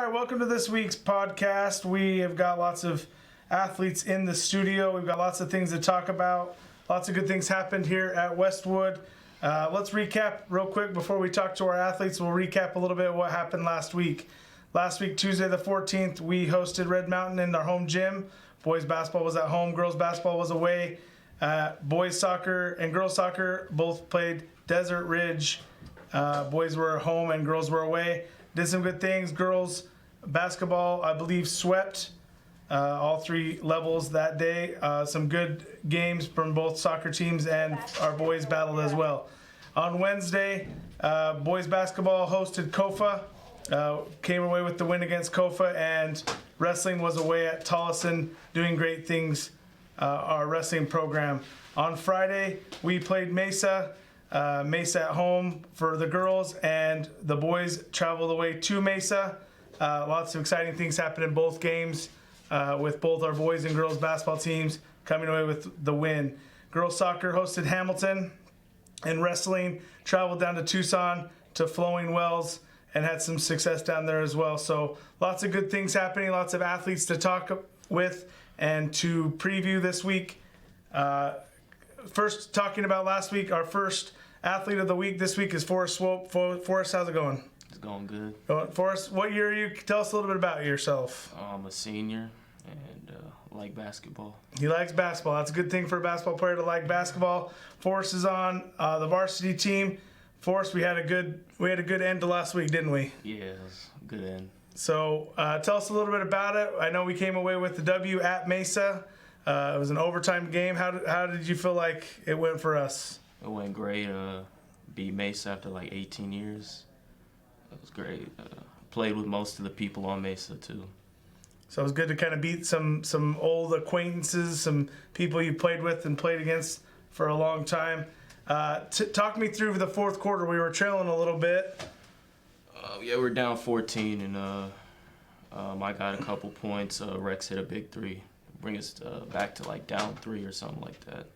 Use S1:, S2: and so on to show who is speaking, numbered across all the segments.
S1: right, welcome to this week's podcast. We have got lots of athletes in the studio. We've got lots of things to talk about. Lots of good things happened here at Westwood. Let's recap real quick before we talk to our athletes. We'll recap a little bit of what happened last week. Last week, Tuesday the 14th, we hosted Red Mountain in our home gym. Boys basketball was at home. Girls basketball was away. Boys soccer and girls soccer both played Desert Ridge. Boys were home and girls were away. Did some good things. Girls basketball, I believe, swept all three levels that day. Some good games from both soccer teams, and our boys battled as well. On Wednesday, boys basketball hosted Kofa. Came away with the win against Kofa, and wrestling was away at Tolleson, doing great things, our wrestling program. On Friday, we played Mesa. Mesa at home for the girls, and the boys traveled away to Mesa. Lots of exciting things happened in both games, with both our boys and girls basketball teams coming away with the win. Girls soccer hosted Hamilton, and wrestling traveled down to Tucson to Flowing Wells and had some success down there as well. So lots of good things happening, lots of athletes to talk with and to preview this week. First, talking about last week, our first athlete of the week this week is Forrest Swope. Forrest, how's it going?
S2: It's going good.
S1: Forrest, what year are you? Tell us a little bit about yourself.
S2: I'm a senior and like basketball.
S1: He likes basketball. That's a good thing for a basketball player to like basketball. Forrest is on the varsity team. Forrest, we had a good end to last week, didn't we?
S2: Yeah, it was a good end.
S1: So tell us a little bit about it. I know we came away with the W at Mesa. It was an overtime game. How did you feel like it went for us?
S2: It went great. Beat Mesa after like 18 years. It was great. Played with most of the people on Mesa too.
S1: So it was good to kind of beat some old acquaintances, some people you played with and played against for a long time. Talk me through the fourth quarter. We were trailing a little bit.
S2: Yeah, we're down 14, and I got a couple points. Rex hit a big three. Bring us back to like down 3 or something like that.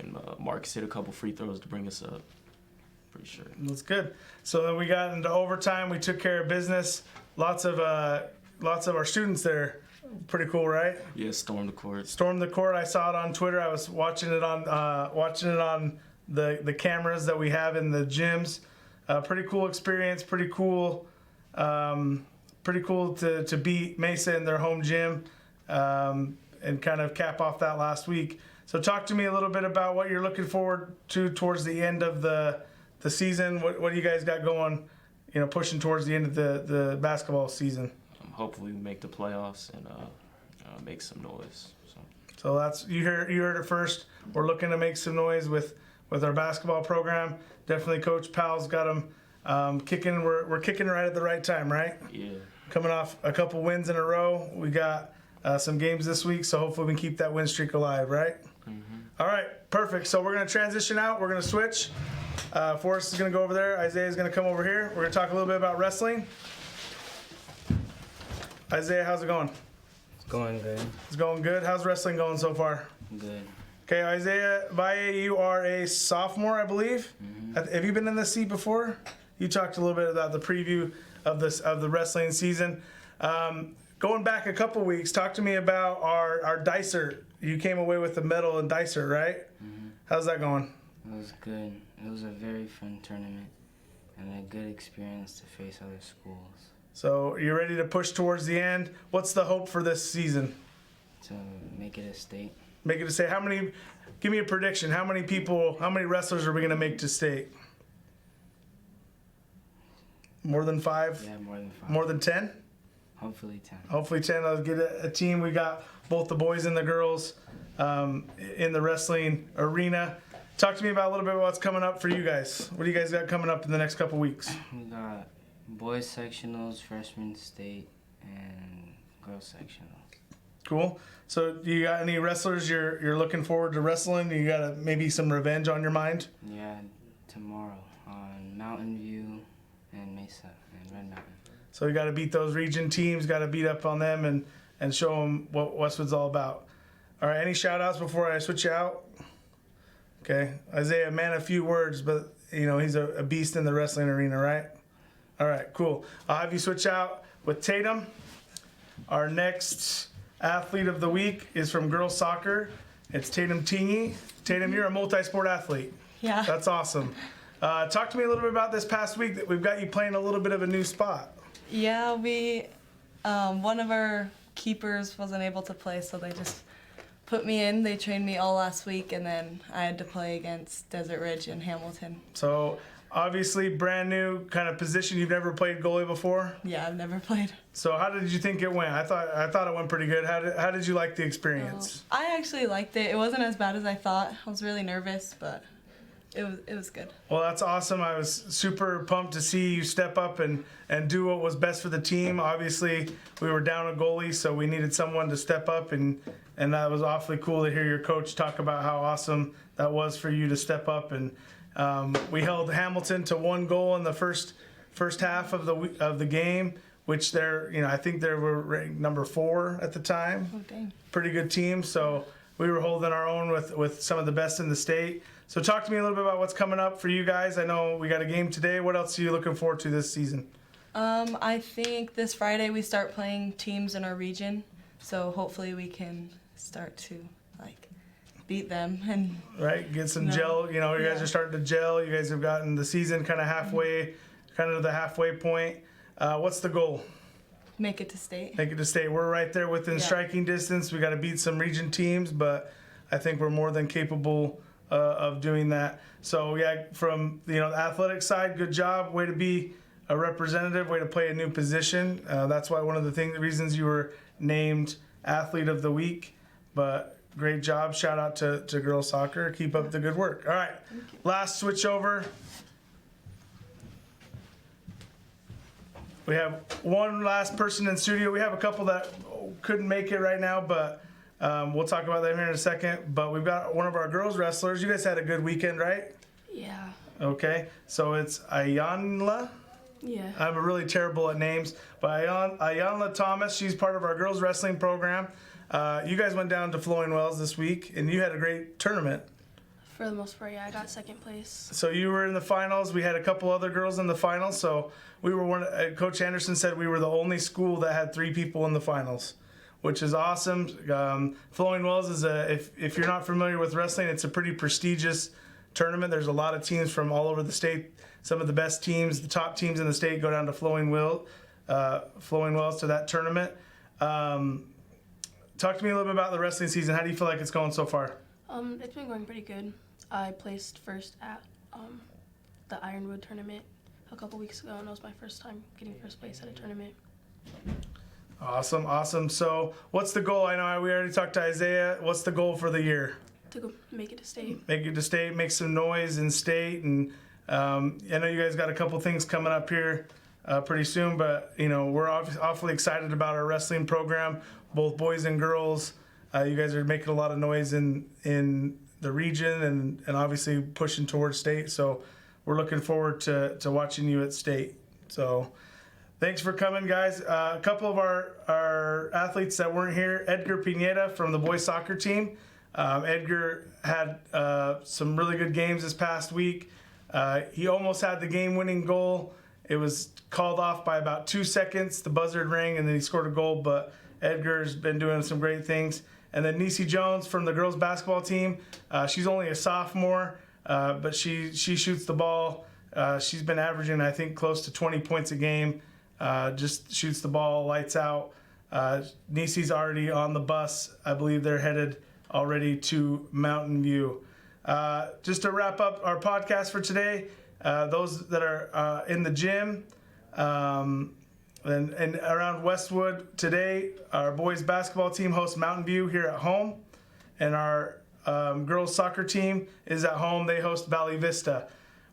S2: And Marcus hit a couple free throws to bring us up. Pretty sure.
S1: That's good. So then we got into overtime. We took care of business. Lots of our students there. Pretty cool, right?
S2: Yeah, stormed the court.
S1: Stormed the court. I saw it on Twitter. I was watching it on the cameras that we have in the gyms. Pretty cool experience. Pretty cool to beat Mesa in their home gym. And kind of cap off that last week. So talk to me a little bit about what you're looking forward to towards the end of the season. What do you guys got going, pushing towards the end of the basketball season?
S2: Hopefully we make the playoffs and make some noise.
S1: So that's you heard it first. We're looking to make some noise with our basketball program. Definitely Coach Powell's got them kicking. We're kicking right at the right time, right?
S2: Yeah.
S1: Coming off a couple wins in a row. We got some games this week, so hopefully we can keep that win streak alive, right?
S2: Mm-hmm.
S1: All right, perfect. So we're going to transition out. We're going to switch. Forrest is going to go over there. Isaiah is going to come over here. We're going to talk a little bit about wrestling. Isaiah, how's it going?
S3: It's going good.
S1: It's going good. How's wrestling going so far?
S3: Good.
S1: Okay, Isaiah Valle, you are a sophomore, I believe. Mm-hmm. Have you been in this seat before? You talked a little bit about the preview of the wrestling season. Going back a couple weeks, talk to me about our dicer. You came away with the medal in dicer, right?
S3: Mm-hmm.
S1: How's that going?
S3: It was good. It was a very fun tournament and a good experience to face other schools.
S1: So you're ready to push towards the end. What's the hope for this season?
S3: To make it a state.
S1: Make it a state. Give me a prediction. How many wrestlers are we going to make to state? More than 5?
S3: Yeah, more than 5.
S1: More than 10?
S3: Hopefully 10.
S1: Hopefully 10. I'll get a team. We got both the boys and the girls in the wrestling arena. Talk to me about a little bit about what's coming up for you guys. What do you guys got coming up in the next couple weeks?
S3: We got boys sectionals, freshman state, and girls sectionals.
S1: Cool. So do you got any wrestlers you're looking forward to wrestling? You got maybe some revenge on your mind?
S3: Yeah, tomorrow on Mountain View and Mesa and Red Mountain.
S1: So you got to beat those region teams, got to beat up on them and show them what Westwood's all about. All right, any shout-outs before I switch you out? Okay, Isaiah, man, a few words, but, he's a beast in the wrestling arena, right? All right, cool. I'll have you switch out. with Tatum. Our next athlete of the week is from girls soccer. It's Tatum Tingy. Tatum, you're a multi-sport athlete.
S4: Yeah.
S1: That's awesome. Talk to me a little bit about this past week that we've got you playing a little bit of a new spot.
S4: Yeah, we, one of our keepers wasn't able to play, so they just put me in. They trained me all last week, and then I had to play against Desert Ridge and Hamilton.
S1: So obviously brand new kind of position. You've never played goalie before.
S4: Yeah, I've never played.
S1: So how did you think it went? I thought it went pretty good. How did you like the experience?
S4: I actually liked it. It wasn't as bad as I thought. I was really nervous, but it was good.
S1: Well, that's awesome. I was super pumped to see you step up and do what was best for the team. Obviously, we were down a goalie, so we needed someone to step up, and that was awfully cool to hear your coach talk about how awesome that was for you to step up. And we held Hamilton to 1 goal in the first half of the game, which I think they were ranked number 4 at the time.
S4: Oh, dang.
S1: Pretty good team. So we were holding our own with some of the best in the state. So talk to me a little bit about what's coming up for you guys. I know we got a game today. What else are you looking forward to this season?
S4: I think this Friday we start playing teams in our region, so hopefully we can start to beat them and
S1: Right, get some gel. You guys are starting to gel. You guys have gotten the season kind of halfway, kind of the halfway point. What's the goal?
S4: make it to state.
S1: Make it to state. We're right there within striking distance. We got to beat some region teams, but I think we're more than capable of doing that. So yeah, from the athletic side, good job. Way to be a representative. Way to play a new position. That's why one of the reasons you were named Athlete of the Week. But great job. Shout out to girls soccer. Keep up the good work. All right, last switch over. We have one last person in studio. We have a couple that couldn't make it right now, but we'll talk about them here in a second. But we've got one of our girls wrestlers. You guys had a good weekend, right?
S5: Yeah.
S1: Okay, so it's Ayanla.
S5: Yeah.
S1: I'm really terrible at names, but Ayanla Thomas, she's part of our girls wrestling program. You guys went down to Flowing Wells this week, and you had a great tournament.
S5: For the most part, yeah, I got second place.
S1: So you were in the finals. We had a couple other girls in the finals. So we were Coach Anderson said we were the only school that had 3 people in the finals, which is awesome. Flowing Wells is if you're not familiar with wrestling, it's a pretty prestigious tournament. There's a lot of teams from all over the state. Some of the best teams, the top teams in the state, go down to Flowing Wells to that tournament. Talk to me a little bit about the wrestling season. How do you feel like it's going so far?
S5: It's been going pretty good. I placed first at the Ironwood tournament a couple weeks ago, and that was my first time getting first place at a tournament.
S1: Awesome. So what's the goal? I know we already talked to Isaiah. What's the goal for the year?
S5: To go make it to state.
S1: Make it to state, make some noise in state. And I know you guys got a couple things coming up here pretty soon, but we're awfully excited about our wrestling program, both boys and girls. You guys are making a lot of noise in the region and obviously pushing towards state. So we're looking forward to watching you at state. So thanks for coming, guys. A couple of our athletes that weren't here, Edgar Pineda from the boys soccer team. Edgar had some really good games this past week. He almost had the game-winning goal. It was called off by about 2 seconds. The buzzer rang, and then he scored a goal. But Edgar's been doing some great things. And then Nisi Jones from the girls basketball team. She's only a sophomore, but she shoots the ball. She's been averaging, I think, close to 20 points a game. Just shoots the ball, lights out. Nisi's already on the bus. I believe they're headed already to Mountain View. Just to wrap up our podcast for today, those that are in the gym and around Westwood today, our boys basketball team hosts Mountain View here at home, and our girls soccer team is at home. They host Valley Vista.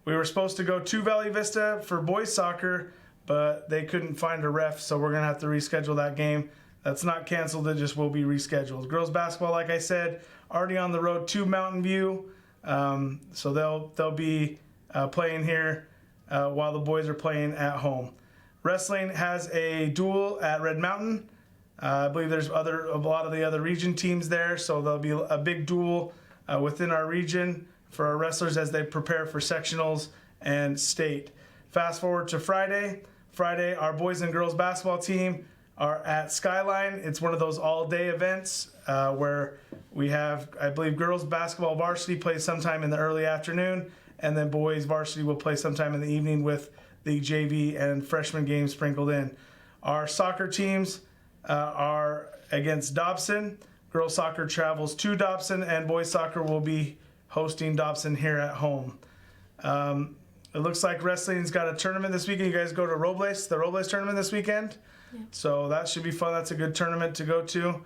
S1: We were supposed to go to Valley Vista for boys soccer, but they couldn't find a ref, so we're going to have to reschedule that game. That's not canceled, it just will be rescheduled. Girls basketball, like I said, already on the road to Mountain View, so they'll be playing here while the boys are playing at home. Wrestling has a duel at Red Mountain. I believe there's a lot of the other region teams there, so there'll be a big duel within our region for our wrestlers as they prepare for sectionals and state. Fast forward to Friday, Friday, our boys and girls basketball team are at Skyline. It's one of those all-day events where we have, I believe, girls basketball varsity plays sometime in the early afternoon, and then boys varsity will play sometime in the evening with the JV and freshman games sprinkled in. Our soccer teams are against Dobson. Girls soccer travels to Dobson, and boys soccer will be hosting Dobson here at home. It looks like wrestling's got a tournament this weekend. You guys go to the Robles tournament this weekend?
S5: Yeah.
S1: So that should be fun. That's a good tournament to go to.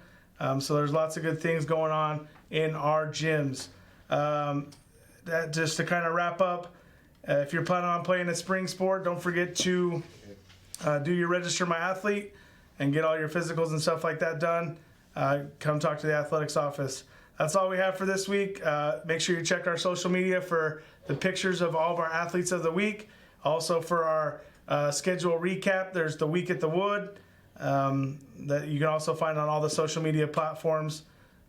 S1: So there's lots of good things going on in our gyms. That just to kind of wrap up, if you're planning on playing a spring sport, don't forget to do your Register My Athlete and get all your physicals and stuff like that done. Come talk to the athletics office. That's all we have for this week. Make sure you check our social media for the pictures of all of our athletes of the week. Also for our schedule recap, there's the Week at the Wood that you can also find on all the social media platforms.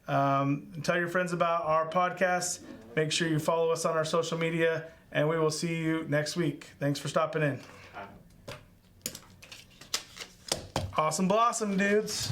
S1: Tell your friends about our podcast. Make sure you follow us on our social media, and we will see you next week. Thanks for stopping in. Awesome Blossom, dudes.